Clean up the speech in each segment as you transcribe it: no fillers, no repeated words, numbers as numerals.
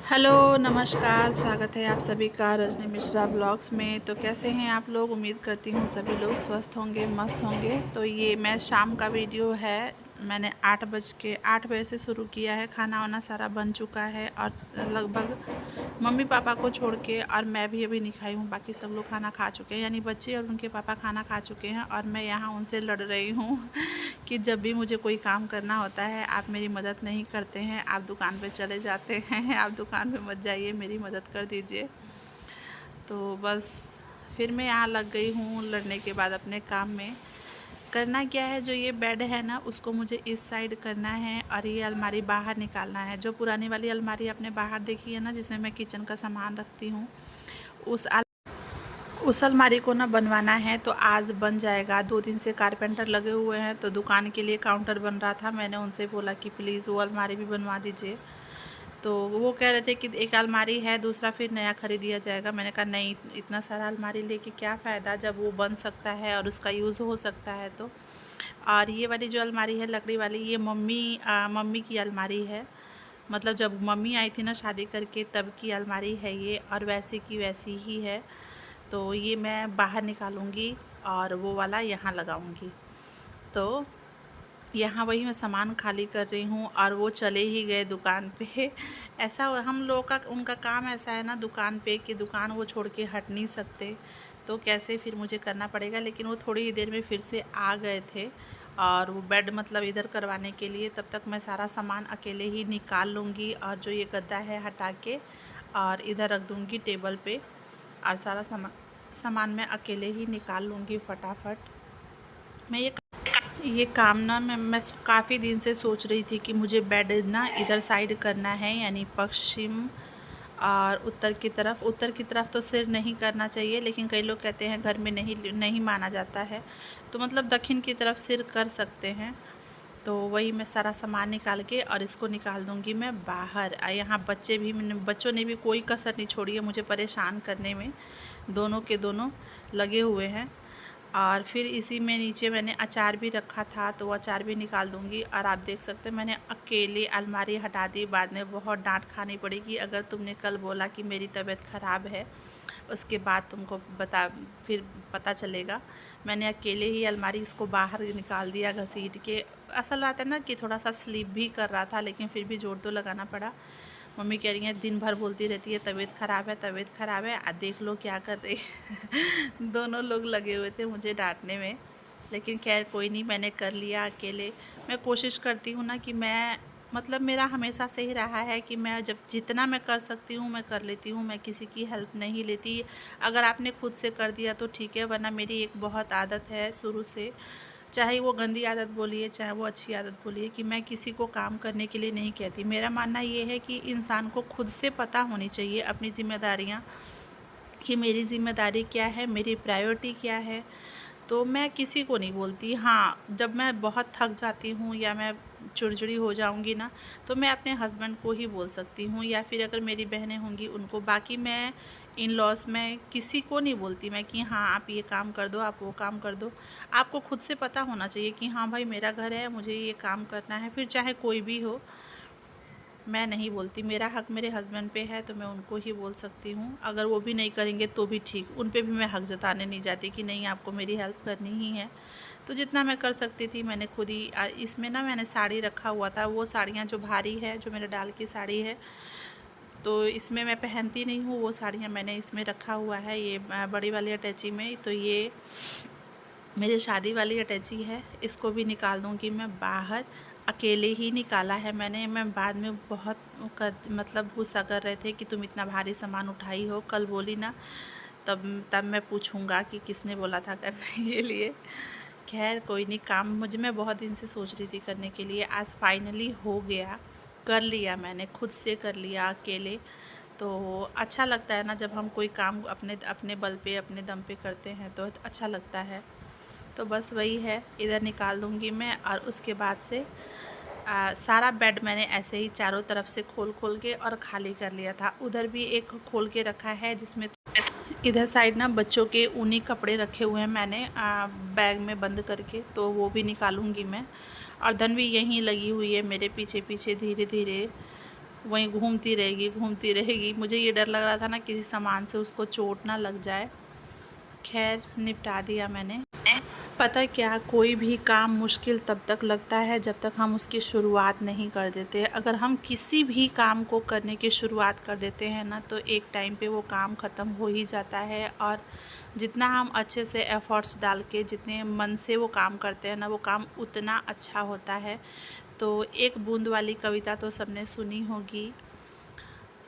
Hello नमस्कार, स्वागत है आप सभी का रजनी मिश्रा ब्लॉग्स में। तो कैसे हैं आप लोग? उम्मीद करती हूँ सभी लोग स्वस्थ होंगे, मस्त होंगे। तो ये मैं शाम का वीडियो है। मैंने 8 बजे से शुरू किया है। खाना वाना सारा बन चुका है और लगभग मम्मी पापा को छोड़ के और मैं भी अभी नहीं खाई हूँ। बाकी सब लोग खाना खा चुके हैं, यानी बच्चे और उनके पापा खाना खा चुके हैं और मैं यहाँ उनसे लड़ रही हूँ कि जब भी मुझे कोई काम करना होता है आप मेरी मदद नहीं करते हैं, आप दुकान पे चले जाते हैं, आप दुकान पे मत जाइए, मेरी मदद कर दीजिए। तो बस फिर मैं यहाँ लग गई हूँ लड़ने के बाद अपने काम में। करना क्या है, जो ये बेड है ना उसको मुझे इस साइड करना है और ये अलमारी बाहर निकालना है। जो पुरानी वाली अलमारी आपने बाहर देखी है ना, जिसमें मैं किचन का सामान रखती हूँ, उस उस अलमारी को ना बनवाना है। तो आज बन जाएगा। 2 दिन से कारपेंटर लगे हुए हैं, तो दुकान के लिए काउंटर बन रहा था। मैंने उनसे बोला कि प्लीज़ वो अलमारी भी बनवा दीजिए। तो वो कह रहे थे कि एक अलमारी है, दूसरा फिर नया खरीद दिया जाएगा। मैंने कहा नहीं, इतना सारा अलमारी लेके क्या फ़ायदा, जब वो बन सकता है और उसका यूज़ हो सकता है तो। और ये वाली जो अलमारी है लकड़ी वाली, ये मम्मी की अलमारी है। मतलब जब मम्मी आई थी ना शादी करके, तब की अलमारी है ये, और वैसे की वैसी ही है। तो ये मैं बाहर निकालूंगी और वो वाला यहाँ लगाऊंगी। तो यहाँ वही मैं सामान खाली कर रही हूँ और वो चले ही गए दुकान पे। ऐसा हम लोग का, उनका काम ऐसा है ना दुकान पे, कि दुकान वो छोड़ के हट नहीं सकते। तो कैसे फिर मुझे करना पड़ेगा। लेकिन वो थोड़ी ही देर में फिर से आ गए थे और वो बेड मतलब इधर करवाने के लिए। तब तक मैं सारा सामान अकेले ही निकाल लूँगी और जो ये गद्दा है हटा के और इधर रख दूँगी टेबल पे। और सारा सामान मैं अकेले ही निकाल लूँगी फटाफट। मैं ये काम ना मैं काफ़ी दिन से सोच रही थी कि मुझे बेड ना इधर साइड करना है, यानी पश्चिम और उत्तर की तरफ तो सिर नहीं करना चाहिए, लेकिन कई लोग कहते हैं घर में नहीं नहीं माना जाता है, तो मतलब दक्षिण की तरफ सिर कर सकते हैं। तो वही मैं सारा सामान निकाल के और इसको निकाल दूंगी मैं बाहर। यहाँ बच्चों ने भी कोई कसर नहीं छोड़ी है मुझे परेशान करने में। दोनों के दोनों लगे हुए हैं। और फिर इसी में नीचे मैंने अचार भी रखा था, तो वो अचार भी निकाल दूंगी। और आप देख सकते हैं मैंने अकेले अलमारी हटा दी। बाद में बहुत डांट खानी पड़ेगी, अगर तुमने कल बोला कि मेरी तबीयत ख़राब है, उसके बाद तुमको फिर पता चलेगा। मैंने अकेले ही अलमारी इसको बाहर निकाल दिया घसीट के। असल बात है ना कि थोड़ा सा स्लीप भी कर रहा था, लेकिन फिर भी जोर तो लगाना पड़ा। मम्मी कह रही हैं दिन भर बोलती रहती है तबीयत ख़राब है, तबीयत ख़राब है, देख लो क्या कर रही है। दोनों लोग लगे हुए थे मुझे डांटने में, लेकिन खैर कोई नहीं, मैंने कर लिया अकेले। मैं कोशिश करती हूँ ना कि मैं मतलब मेरा हमेशा से ही रहा है कि मैं जब जितना मैं कर सकती हूँ मैं कर लेती हूँ, मैं किसी की हेल्प नहीं लेती। अगर आपने खुद से कर दिया तो ठीक है, वरना मेरी एक बहुत आदत है शुरू से, चाहे वो गंदी आदत बोलिए चाहे वो अच्छी आदत बोलिए, कि मैं किसी को काम करने के लिए नहीं कहती। मेरा मानना ये है कि इंसान को खुद से पता होनी चाहिए अपनी जिम्मेदारियाँ, कि मेरी ज़िम्मेदारी क्या है, मेरी प्रायोरिटी क्या है। तो मैं किसी को नहीं बोलती। हाँ, जब मैं बहुत थक जाती हूँ या मैं चिड़चिड़ी हो जाऊँगी ना, तो मैं अपने हस्बैंड को ही बोल सकती हूँ, या फिर अगर मेरी बहनें होंगी उनको। बाकी मैं इन लॉज में किसी को नहीं बोलती मैं कि हाँ आप ये काम कर दो, आप वो काम कर दो। आपको खुद से पता होना चाहिए कि हाँ भाई मेरा घर है, मुझे ये काम करना है, फिर चाहे कोई भी हो। मैं नहीं बोलती, मेरा हक मेरे हस्बैंड पे है तो मैं उनको ही बोल सकती हूँ। अगर वो भी नहीं करेंगे तो भी ठीक, उन पे भी मैं हक जताने नहीं जाती कि नहीं आपको मेरी हेल्प करनी ही है। तो जितना मैं कर सकती थी मैंने खुद ही। इसमें ना मैंने साड़ी रखा हुआ था, वो साड़ियाँ जो भारी है, जो मेरे डाल की साड़ी है, तो इसमें मैं पहनती नहीं हूँ, वो साड़ियाँ मैंने इसमें रखा हुआ है, ये बड़ी वाली अटैची में। तो ये मेरी शादी वाली अटैची है, इसको भी निकाल दूँगी मैं बाहर। अकेले ही निकाला है मैंने। मैं बाद में बहुत मतलब गुस्सा कर रहे थे कि तुम इतना भारी सामान उठाई हो, कल बोली ना, तब तब मैं पूछूंगा कि किसने बोला था करने के लिए। खैर कोई नहीं, काम मुझे मैं बहुत दिन से सोच रही थी करने के लिए, आज फाइनली हो गया, कर लिया मैंने, खुद से कर लिया अकेले। तो अच्छा लगता है ना जब हम कोई काम अपने अपने बल पे अपने दम पे करते हैं, तो अच्छा लगता है। तो बस वही है, इधर निकाल दूँगी मैं। और उसके बाद से सारा बेड मैंने ऐसे ही चारों तरफ से खोल खोल के और खाली कर लिया था। उधर भी एक खोल के रखा है, जिसमें इधर साइड ना बच्चों के ऊनी कपड़े रखे हुए हैं मैंने बैग में बंद करके, तो वो भी निकालूंगी मैं। और धन भी यहीं लगी हुई है मेरे पीछे पीछे धीरे धीरे। वहीं घूमती रहेगी। मुझे ये डर लग रहा था ना किसी सामान से उसको चोट ना लग जाए। खैर निपटा दिया मैंने। पता है क्या, कोई भी काम मुश्किल तब तक लगता है जब तक हम उसकी शुरुआत नहीं कर देते। अगर हम किसी भी काम को करने की शुरुआत कर देते हैं ना, तो एक टाइम पे वो काम ख़त्म हो ही जाता है। और जितना हम अच्छे से एफ़र्ट्स डाल के, जितने मन से वो काम करते हैं ना, वो काम उतना अच्छा होता है। तो एक बूंद वाली कविता तो सबने सुनी होगी।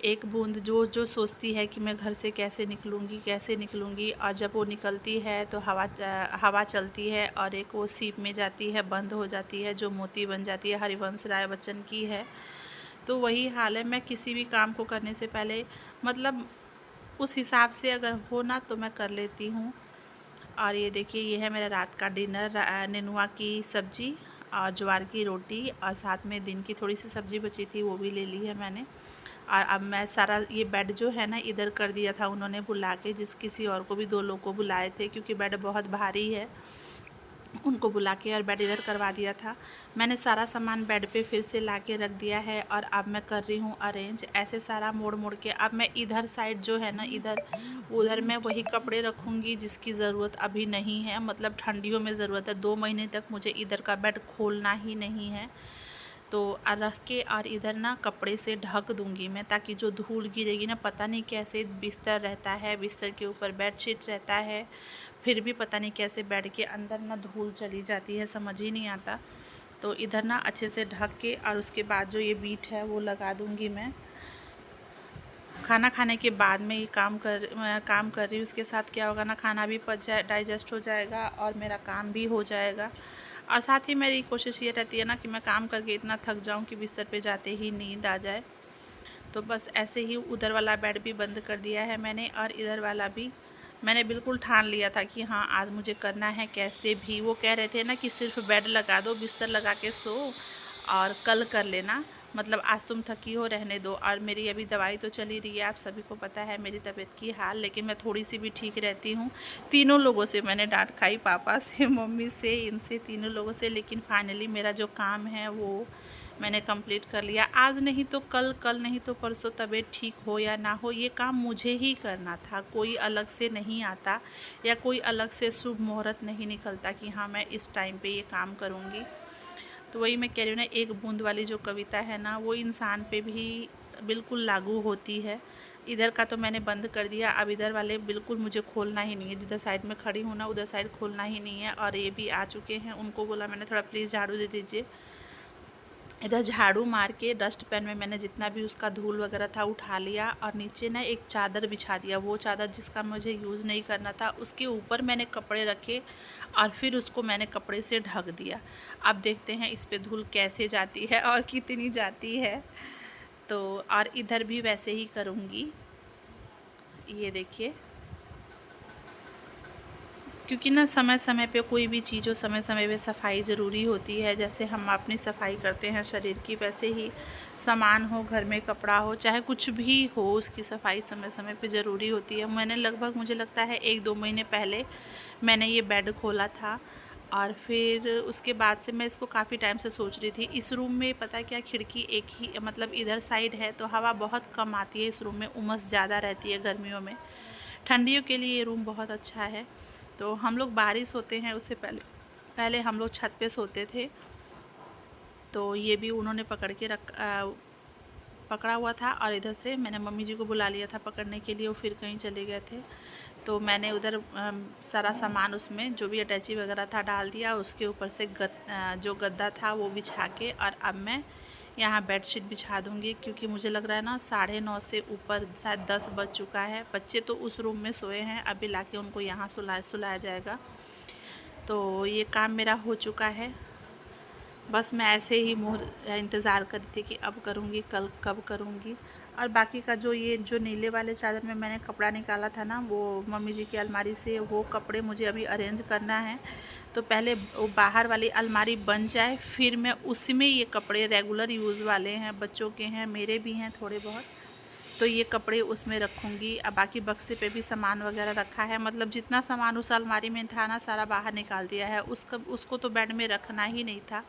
एक बूंद जो जो सोचती है कि मैं घर से कैसे निकलूँगी, और जब वो निकलती है तो हवा चलती है और एक वो सीप में जाती है, बंद हो जाती है, जो मोती बन जाती है। हरिवंश राय बच्चन की है। तो वही हाल है, मैं किसी भी काम को करने से पहले मतलब उस हिसाब से अगर हो ना तो मैं कर लेती हूँ। और ये देखिए, ये है मेरा रात का डिनर। नेनुआ की सब्ज़ी और ज्वार की रोटी, और साथ में दिन की थोड़ी सी सब्ज़ी बची थी वो भी ले ली है मैंने। और अब मैं सारा ये बेड जो है ना इधर कर दिया था उन्होंने बुला के, जिस किसी और को भी 2 लोग को बुलाए थे, क्योंकि बेड बहुत भारी है। उनको बुला के और बेड इधर करवा दिया था। मैंने सारा सामान बेड पे फिर से ला के रख दिया है, और अब मैं कर रही हूँ अरेंज ऐसे सारा मोड़ मोड़ के। अब मैं इधर साइड जो है ना, उधर मैं वही कपड़े रखूँगी जिसकी ज़रूरत अभी नहीं है, मतलब ठंडियों में ज़रूरत है। 2 महीने तक मुझे इधर का बेड खोलना ही नहीं है। तो रख के और इधर ना कपड़े से ढक दूंगी मैं, ताकि जो धूल गिरेगी ना, पता नहीं कैसे बिस्तर रहता है, बिस्तर के ऊपर बेडशीट रहता है, फिर भी पता नहीं कैसे बेड के अंदर ना धूल चली जाती है, समझ ही नहीं आता। तो इधर ना अच्छे से ढक के, और उसके बाद जो ये बीट है वो लगा दूंगी मैं। खाना खाने के बाद में ये काम कर रही हूँ। उसके साथ क्या होगा ना, खाना भी पच जाए, डाइजेस्ट हो जाएगा, और मेरा काम भी हो जाएगा। और साथ ही मेरी कोशिश ये रहती है ना कि मैं काम करके इतना थक जाऊँ कि बिस्तर पे जाते ही नींद आ जाए। तो बस ऐसे ही उधर वाला बेड भी बंद कर दिया है मैंने, और इधर वाला भी मैंने बिल्कुल ठान लिया था कि हाँ आज मुझे करना है कैसे भी। वो कह रहे थे ना कि सिर्फ बेड लगा दो, बिस्तर लगा के सो, और कल कर लेना, मतलब आज तुम थकी हो, रहने दो। और मेरी अभी दवाई तो चली रही है, आप सभी को पता है मेरी तबीयत की हाल, लेकिन मैं थोड़ी सी भी ठीक रहती हूँ। तीनों लोगों से मैंने डांट खाई, पापा से, मम्मी से, इनसे, तीनों लोगों से, लेकिन फाइनली मेरा जो काम है वो मैंने कंप्लीट कर लिया। आज नहीं तो कल, कल नहीं तो परसों, तबीयत ठीक हो या ना हो, ये काम मुझे ही करना था। कोई अलग से नहीं आता, या कोई अलग से शुभ मुहूर्त नहीं निकलता कि हाँ मैं इस टाइम पे ये काम करूँगी। तो वही मैं कह रही हूँ ना, एक बूंद वाली जो कविता है ना, वो इंसान पे भी बिल्कुल लागू होती है। इधर का तो मैंने बंद कर दिया, अब इधर वाले बिल्कुल मुझे खोलना ही नहीं है। जिधर साइड में खड़ी हूँ ना, उधर साइड खोलना ही नहीं है। और ये भी आ चुके हैं, उनको बोला मैंने थोड़ा प्लीज़ झाड़ू दे दीजिए। इधर झाड़ू मार के डस्ट पैन में मैंने जितना भी उसका धूल वगैरह था उठा लिया, और नीचे ना एक चादर बिछा दिया। वो चादर जिसका मुझे यूज़ नहीं करना था, उसके ऊपर मैंने कपड़े रखे, और फिर उसको मैंने कपड़े से ढक दिया। अब देखते हैं इस पे धूल कैसे जाती है और कितनी जाती है। तो और इधर भी वैसे ही करूँगी, ये देखिए। क्योंकि ना समय समय पे कोई भी चीज़ हो, समय समय पे सफाई ज़रूरी होती है। जैसे हम अपनी सफाई करते हैं शरीर की, वैसे ही सामान हो, घर में कपड़ा हो, चाहे कुछ भी हो, उसकी सफाई समय समय पे ज़रूरी होती है। मैंने लगभग, मुझे लगता है 1-2 महीने पहले मैंने ये बेड खोला था, और फिर उसके बाद से मैं इसको काफ़ी टाइम से सोच रही थी। इस रूम में पता है क्या, खिड़की एक ही, मतलब इधर साइड है, तो हवा बहुत कम आती है इस रूम में, उमस ज़्यादा रहती है गर्मियों में। ठंडियों के लिए ये रूम बहुत अच्छा है। तो हम लोग बाहर सोते हैं, उससे पहले पहले हम लोग छत पे सोते थे। तो ये भी उन्होंने पकड़ा हुआ था, और इधर से मैंने मम्मी जी को बुला लिया था पकड़ने के लिए, वो फिर कहीं चले गए थे। तो मैंने उधर सारा सामान उसमें जो भी अटैची वगैरह था डाल दिया, उसके ऊपर से जो गद्दा था वो बिछा के, और अब मैं यहाँ बेडशीट बिछा दूँगी। क्योंकि मुझे लग रहा है ना 9:30 से ऊपर शायद 10 बज चुका है। बच्चे तो उस रूम में सोए हैं, अभी लाके उनको यहाँ सुलाया जाएगा। तो ये काम मेरा हो चुका है। बस मैं ऐसे ही इंतज़ार कर रही थी कि अब करूँगी, कल कब करूँगी। और बाकी का ये जो नीले वाले चादर में मैंने कपड़ा निकाला था ना, वो मम्मी जी की अलमारी से, वो कपड़े मुझे अभी अरेंज करना है। तो पहले वो बाहर वाली अलमारी बन जाए, फिर मैं उसमें ये कपड़े, रेगुलर यूज़ वाले हैं, बच्चों के हैं, मेरे भी हैं थोड़े बहुत, तो ये कपड़े उसमें रखूँगी। अब बाकी बक्से पे भी सामान वगैरह रखा है, मतलब जितना सामान उस अलमारी में था ना, सारा बाहर निकाल दिया है। उसको तो बेड में रखना ही नहीं था।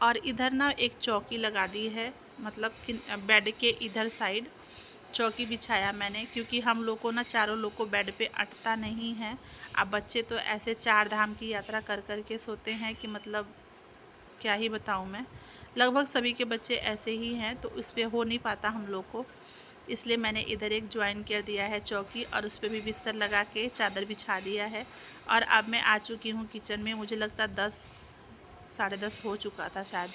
और इधर ना एक चौकी लगा दी है, मतलब कि बेड के इधर साइड चौकी बिछाया मैंने, क्योंकि हम लोग को ना चारों लोग को बेड पे अटता नहीं है। अब बच्चे तो ऐसे 4 धाम की यात्रा कर कर के सोते हैं कि मतलब क्या ही बताऊं मैं। लगभग सभी के बच्चे ऐसे ही हैं, तो उस पर हो नहीं पाता हम लोग को। इसलिए मैंने इधर एक ज्वाइन कर दिया है चौकी, और उस पर भी बिस्तर लगा के चादर बिछा दिया है। और अब मैं आ चुकी हूँ किचन में। मुझे लगता 10 साढ़े 10 हो चुका था शायद।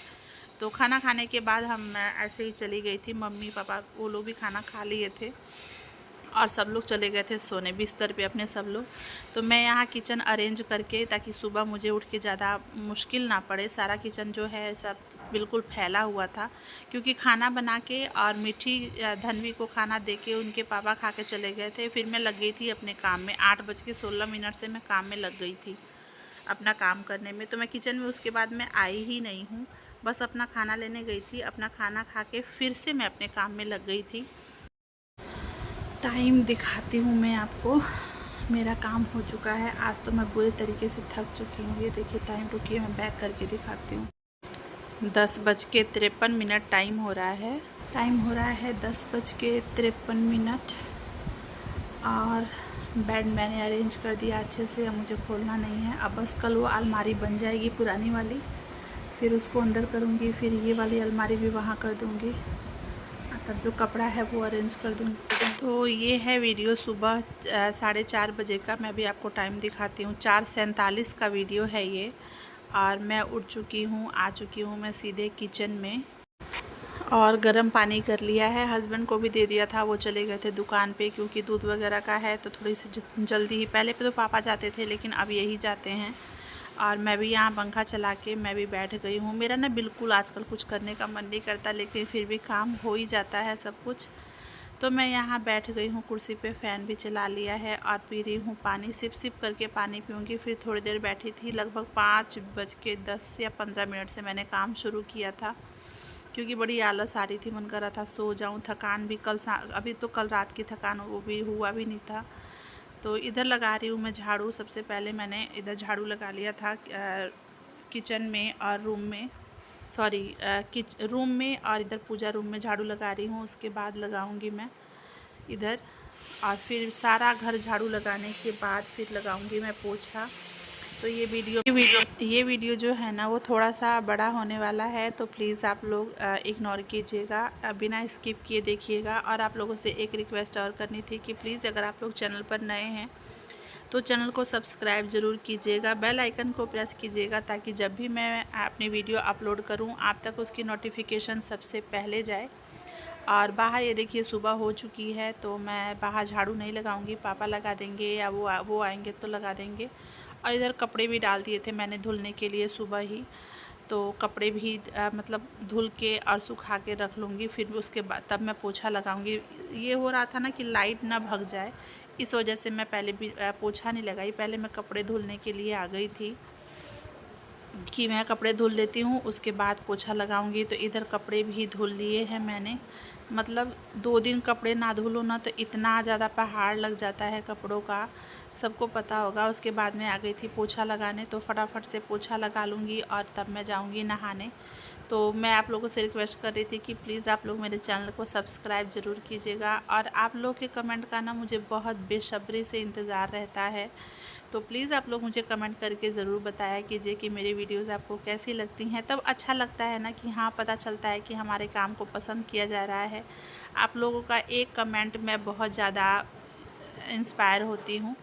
तो खाना खाने के बाद मैं ऐसे ही चली गई थी। मम्मी पापा वो लोग भी खाना खा लिए थे और सब लोग चले गए थे सोने बिस्तर पे अपने सब लोग। तो मैं यहाँ किचन अरेंज करके, ताकि सुबह मुझे उठ के ज़्यादा मुश्किल ना पड़े। सारा किचन जो है सब बिल्कुल फैला हुआ था, क्योंकि खाना बना के और मीठी धनवी को खाना दे के उनके पापा खा के चले गए थे। फिर मैं लग गई थी अपने काम में। 8:16 से मैं काम में लग गई थी अपना काम करने में। तो मैं किचन में उसके बाद मैं आई ही नहीं हूँ। बस अपना खाना लेने गई थी, अपना खाना खा के फिर से मैं अपने काम में लग गई थी। टाइम दिखाती हूँ मैं आपको। मेरा काम हो चुका है। आज तो मैं बुरे तरीके से थक चुकी हूँ। ये देखिए टाइम, रुकिए मैं बैक करके दिखाती हूँ। 10:53 टाइम हो रहा है। 10:53 और बेड मैंने अरेंज कर दिया अच्छे से। अब मुझे खोलना नहीं है। अब बस कल वो अलमारी बन जाएगी पुरानी वाली, फिर उसको अंदर करूँगी, फिर ये वाली अलमारी भी वहाँ कर दूँगी, तब जो कपड़ा है वो अरेंज कर दूँगी। तो ये है वीडियो सुबह 4:30 बजे का। मैं भी आपको टाइम दिखाती हूँ। 4:47 का वीडियो है ये। और मैं उठ चुकी हूँ, आ चुकी हूँ मैं सीधे किचन में, और गर्म पानी कर लिया है। हस्बैंड को भी दे दिया था, वो चले गए थे दुकान पे, क्योंकि दूध वगैरह का है तो थोड़ी सी जल्दी ही। पहले पे तो पापा जाते थे, लेकिन अब यही जाते हैं। और मैं भी यहाँ पंखा चला के मैं भी बैठ गई हूँ। मेरा ना बिल्कुल आजकल कुछ करने का मन नहीं करता, लेकिन फिर भी काम हो ही जाता है सब कुछ। तो मैं यहाँ बैठ गई हूँ कुर्सी पे, फ़ैन भी चला लिया है और पी रही हूँ पानी। सिप सिप करके पानी पीऊँगी। फिर थोड़ी देर बैठी थी, लगभग 5:10 या 15 से मैंने काम शुरू किया था, क्योंकि बड़ी आलस आ रही थी। मन कर रहा था सो जाऊँ। थकान भी अभी तो कल रात की थकान वो भी हुआ भी नहीं था। तो इधर लगा रही हूँ मैं झाड़ू। सबसे पहले मैंने इधर झाड़ू लगा लिया था किचन में और रूम में, सॉरी रूम में, और इधर पूजा रूम में झाड़ू लगा रही हूँ। उसके बाद लगाऊंगी मैं इधर, और फिर सारा घर झाड़ू लगाने के बाद फिर लगाऊंगी मैं पोछा। तो ये वीडियो जो है ना, वो थोड़ा सा बड़ा होने वाला है, तो प्लीज़ आप लोग इग्नोर कीजिएगा, बिना स्किप किए देखिएगा। और आप लोगों से एक रिक्वेस्ट और करनी थी कि प्लीज़ अगर आप लोग चैनल पर नए हैं तो चैनल को सब्सक्राइब ज़रूर कीजिएगा, बेल आइकन को प्रेस कीजिएगा, ताकि जब भी मैं अपनी वीडियो अपलोड करूं आप तक उसकी नोटिफिकेशन सबसे पहले जाए। और बाहर ये देखिए सुबह हो चुकी है, तो मैं बाहर झाड़ू नहीं लगाऊंगी, पापा लगा देंगे या वो आएंगे तो लगा देंगे। और इधर कपड़े भी डाल दिए थे मैंने धुलने के लिए सुबह ही, तो कपड़े भी मतलब धुल के और सुखा के रख लूँगी। फिर उसके बाद तब मैं पोछा लगाऊंगी। ये हो रहा था ना कि लाइट ना भग जाए, इस वजह से मैं पहले भी पोछा नहीं लगाई। पहले मैं कपड़े धुलने के लिए आ गई थी कि मैं कपड़े धुल लेती हूँ, उसके बाद पोछा लगाऊंगी। तो इधर कपड़े भी धुल लिए हैं मैंने। मतलब 2 दिन कपड़े ना धुलो ना तो इतना ज़्यादा पहाड़ लग जाता है कपड़ों का, सबको पता होगा। उसके बाद में आ गई थी पोछा लगाने, तो फटाफट से पोछा लगा लूँगी और तब मैं जाऊँगी नहाने। तो मैं आप लोगों से रिक्वेस्ट कर रही थी कि प्लीज़ आप लोग मेरे चैनल को सब्सक्राइब ज़रूर कीजिएगा। और आप लोग के कमेंट का ना मुझे बहुत बेसब्री से इंतज़ार रहता है, तो प्लीज़ आप लोग मुझे कमेंट करके ज़रूर बताया कीजिए कि मेरी वीडियोज़ आपको कैसी लगती हैं। तब अच्छा लगता है ना कि हाँ, पता चलता है कि हमारे काम को पसंद किया जा रहा है। आप लोगों का एक कमेंट में बहुत ज़्यादा इंस्पायर होती हूँ।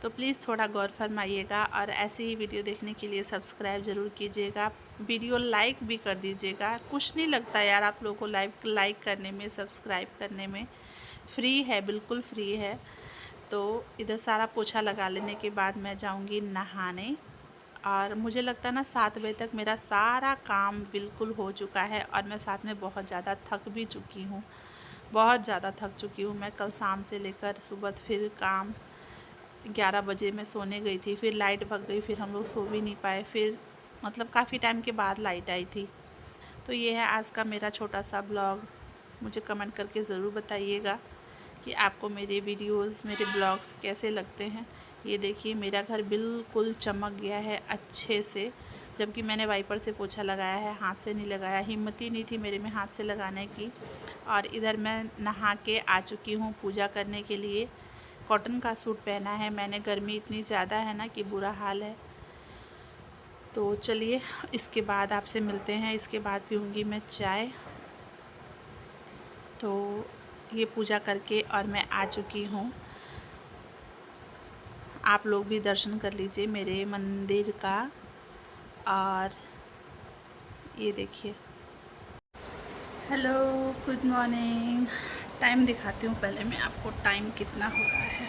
तो प्लीज़ थोड़ा गौर फरमाइएगा, और ऐसे ही वीडियो देखने के लिए सब्सक्राइब ज़रूर कीजिएगा। वीडियो लाइक भी कर दीजिएगा। कुछ नहीं लगता यार आप लोगों को लाइक करने में, सब्सक्राइब करने में। फ्री है, बिल्कुल फ्री है। तो इधर सारा पोछा लगा लेने के बाद मैं जाऊंगी नहाने। और मुझे लगता है ना 7 बजे तक मेरा सारा काम बिल्कुल हो चुका है, और मैं साथ में बहुत ज़्यादा थक भी चुकी हूँ। बहुत ज़्यादा थक चुकी हूँ मैं। कल शाम से लेकर सुबह फिर काम, 11 बजे मैं सोने गई थी, फिर लाइट भग गई, फिर हम लोग सो भी नहीं पाए। फिर मतलब काफ़ी टाइम के बाद लाइट आई थी। तो ये है आज का मेरा छोटा सा ब्लॉग। मुझे कमेंट करके ज़रूर बताइएगा कि आपको मेरे वीडियोस, मेरे ब्लॉग्स कैसे लगते हैं। ये देखिए मेरा घर बिल्कुल चमक गया है अच्छे से। जबकि मैंने वाइपर से पोछा लगाया है, हाथ से नहीं लगाया। हिम्मत ही नहीं थी मेरे में हाथ से लगाने की। और इधर मैं नहा के आ चुकी हूँ पूजा करने के लिए। कॉटन का सूट पहना है मैंने, गर्मी इतनी ज़्यादा है ना कि बुरा हाल है। तो चलिए इसके बाद आपसे मिलते हैं, इसके बाद पीऊँगी मैं चाय। तो ये पूजा करके और मैं आ चुकी हूँ। आप लोग भी दर्शन कर लीजिए मेरे मंदिर का। और ये देखिए, हेलो गुड मॉर्निंग। टाइम दिखाती हूँ पहले मैं आपको, टाइम कितना हो रहा है।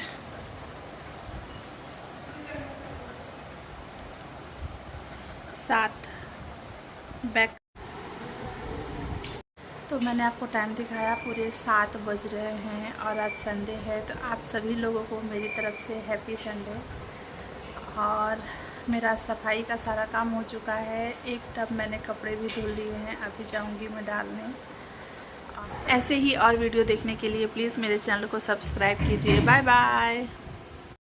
7 बैक। तो मैंने आपको टाइम दिखाया, पूरे 7 बज रहे हैं और आज संडे है। तो आप सभी लोगों को मेरी तरफ से हैप्पी संडे। और मेरा सफाई का सारा काम हो चुका है। एक टब मैंने कपड़े भी धुल लिए हैं, अभी जाऊंगी मैं डालने। ऐसे ही और वीडियो देखने के लिए प्लीज़ मेरे चैनल को सब्सक्राइब कीजिए। Bye bye.